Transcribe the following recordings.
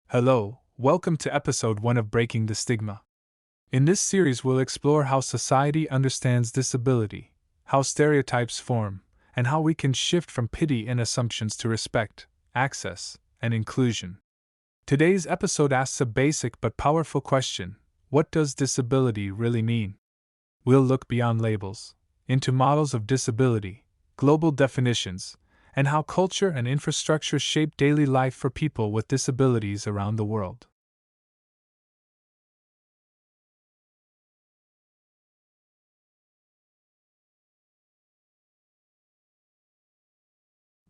Hello, welcome to episode 1 of Breaking the Stigma. In this series, we'll explore how society understands disability, how stereotypes form, and how we can shift from pity and assumptions to respect, access, and inclusion. Today's episode asks a basic but powerful question: what does disability really mean? We'll look beyond labels, into models of disability, global definitions, and how culture and infrastructure shape daily life for people with disabilities around the world.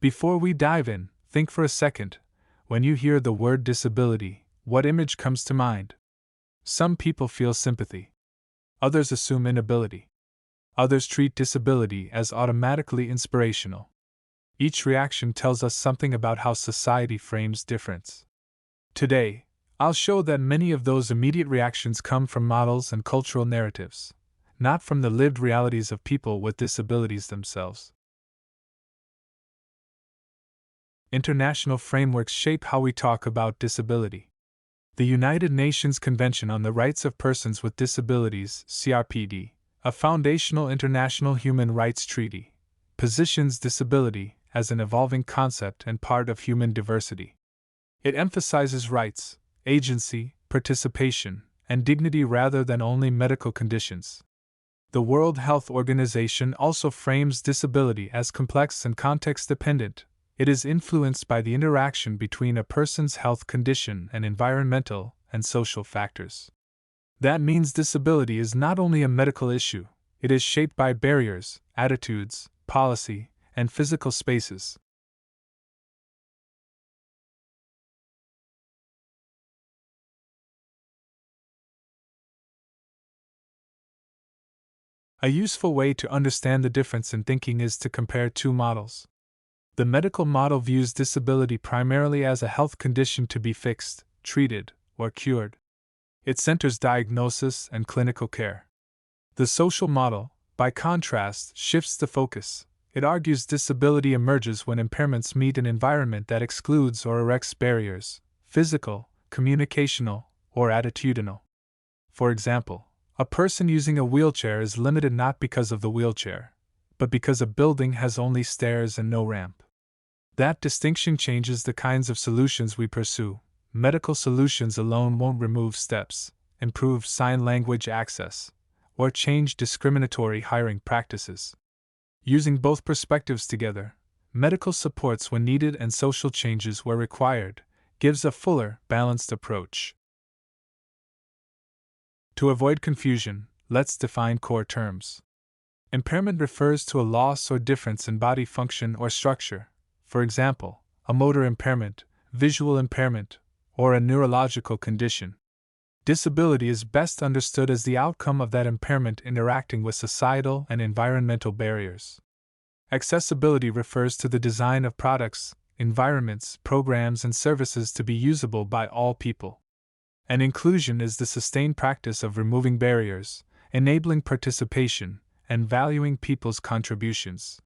Before we dive in, think for a second. When you hear the word disability, what image comes to mind? Some people feel sympathy. Others assume inability. Others treat disability as automatically inspirational. Each reaction tells us something about how society frames difference. Today, I'll show that many of those immediate reactions come from models and cultural narratives, not from the lived realities of people with disabilities themselves. International frameworks shape how we talk about disability. The United Nations Convention on the Rights of Persons with Disabilities, CRPD, a foundational international human rights treaty, positions disability as an evolving concept and part of human diversity. It emphasizes rights, agency, participation, and dignity rather than only medical conditions. The World Health Organization also frames disability as complex and context-dependent. It is influenced by the interaction between a person's health condition and environmental and social factors. That means disability is not only a medical issue, it is shaped by barriers, attitudes, policy, and physical spaces. A useful way to understand the difference in thinking is to compare two models. The medical model views disability primarily as a health condition to be fixed, treated, or cured. It centers diagnosis and clinical care. The social model, by contrast, shifts the focus. It argues disability emerges when impairments meet an environment that excludes or erects barriers, physical, communicational, or attitudinal. For example, a person using a wheelchair is limited not because of the wheelchair, but because a building has only stairs and no ramp. That distinction changes the kinds of solutions we pursue. Medical solutions alone won't remove steps, improve sign language access, or change discriminatory hiring practices. Using both perspectives together, medical supports when needed and social changes where required, gives a fuller, balanced approach. To avoid confusion, let's define core terms. Impairment refers to a loss or difference in body function or structure. For example, a motor impairment, visual impairment, or a neurological condition. Disability is best understood as the outcome of that impairment interacting with societal and environmental barriers. Accessibility refers to the design of products, environments, programs, and services to be usable by all people. And inclusion is the sustained practice of removing barriers, enabling participation, and valuing people's contributions.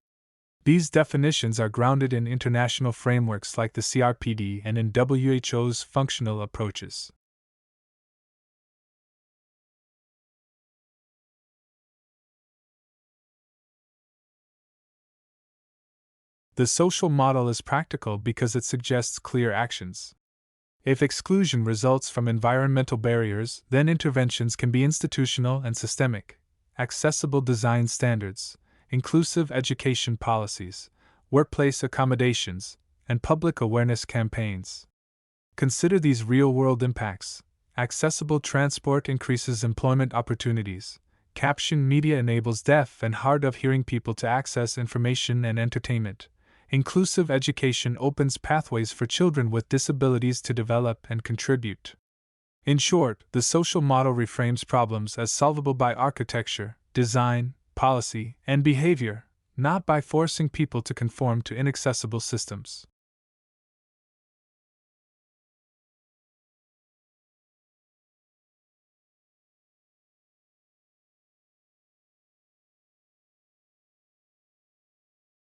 These definitions are grounded in international frameworks like the CRPD and in WHO's functional approaches. The social model is practical because it suggests clear actions. If exclusion results from environmental barriers, then interventions can be institutional and systemic. Accessible design standards, inclusive education policies, workplace accommodations, and public awareness campaigns. Consider these real-world impacts. Accessible transport increases employment opportunities. Captioned media enables deaf and hard of hearing people to access information and entertainment. Inclusive education opens pathways for children with disabilities to develop and contribute. In short, the social model reframes problems as solvable by architecture, design, policy, and behavior, not by forcing people to conform to inaccessible systems.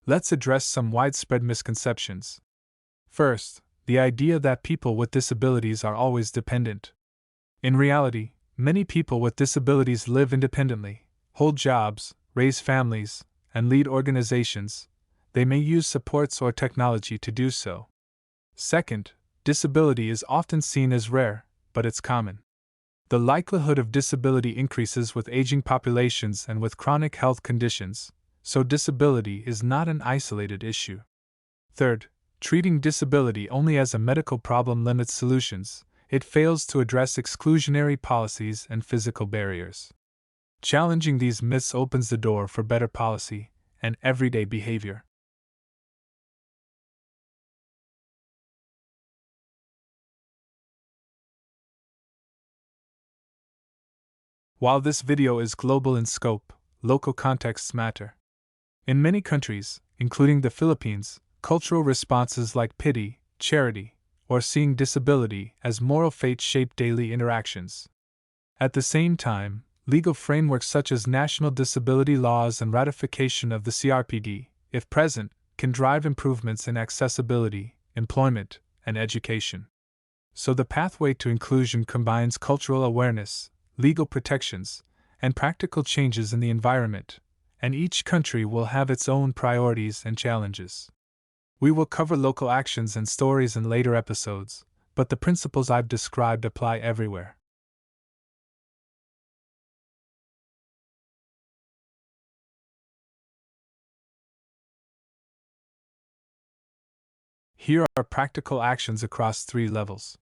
Let's address some widespread misconceptions. First, the idea that people with disabilities are always dependent. In reality, many people with disabilities live independently, hold jobs, raise families, and lead organizations. They may use supports or technology to do so. Second, disability is often seen as rare, but it's common. The likelihood of disability increases with aging populations and with chronic health conditions, so disability is not an isolated issue. Third, treating disability only as a medical problem limits solutions. It fails to address exclusionary policies and physical barriers. Challenging these myths opens the door for better policy and everyday behavior. While this video is global in scope, local contexts matter. In many countries, including the Philippines, cultural responses like pity, charity, or seeing disability as moral fate shape daily interactions. At the same time, legal frameworks such as national disability laws and ratification of the CRPD, if present, can drive improvements in accessibility, employment, and education. So the pathway to inclusion combines cultural awareness, legal protections, and practical changes in the environment, and each country will have its own priorities and challenges. We will cover local actions and stories in later episodes, but the principles I've described apply everywhere. Here are practical actions across 3 levels.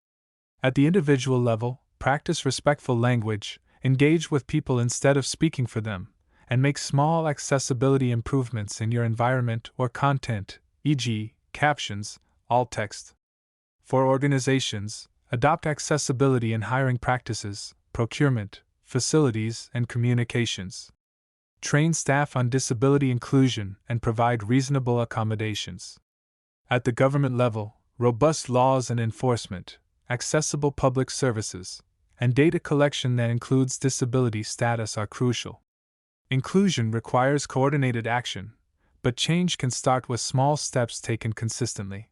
At the individual level, practice respectful language, engage with people instead of speaking for them, and make small accessibility improvements in your environment or content, e.g., captions, alt text. For organizations, adopt accessibility in hiring practices, procurement, facilities, and communications. Train staff on disability inclusion and provide reasonable accommodations. At the government level, robust laws and enforcement, accessible public services, and data collection that includes disability status are crucial. Inclusion requires coordinated action, but change can start with small steps taken consistently.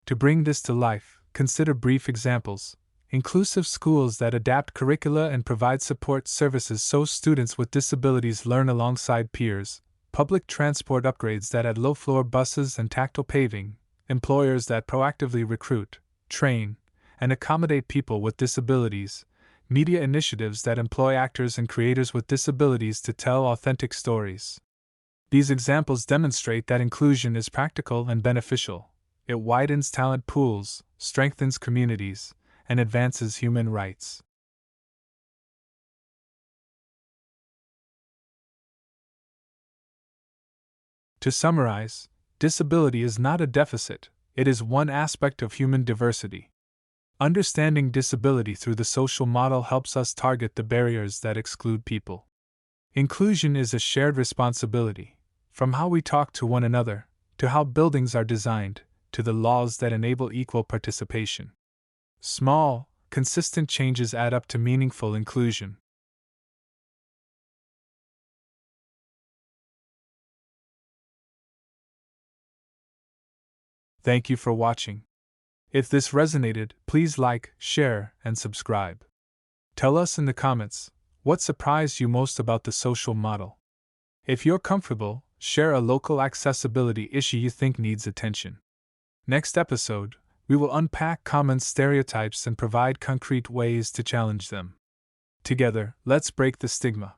To bring this to life, consider brief examples. Inclusive schools that adapt curricula and provide support services so students with disabilities learn alongside peers, public transport upgrades that add low-floor buses and tactile paving, employers that proactively recruit, train, and accommodate people with disabilities, media initiatives that employ actors and creators with disabilities to tell authentic stories. These examples demonstrate that inclusion is practical and beneficial. It widens talent pools, strengthens communities, and advances human rights. To summarize, disability is not a deficit, it is one aspect of human diversity. Understanding disability through the social model helps us target the barriers that exclude people. Inclusion is a shared responsibility, from how we talk to one another, to how buildings are designed, to the laws that enable equal participation. Small, consistent changes add up to meaningful inclusion. Thank you for watching. If this resonated, please like, share, and subscribe. Tell us in the comments, what surprised you most about the social model? If you're comfortable, share a local accessibility issue you think needs attention. Next episode, we will unpack common stereotypes and provide concrete ways to challenge them. Together, let's break the stigma.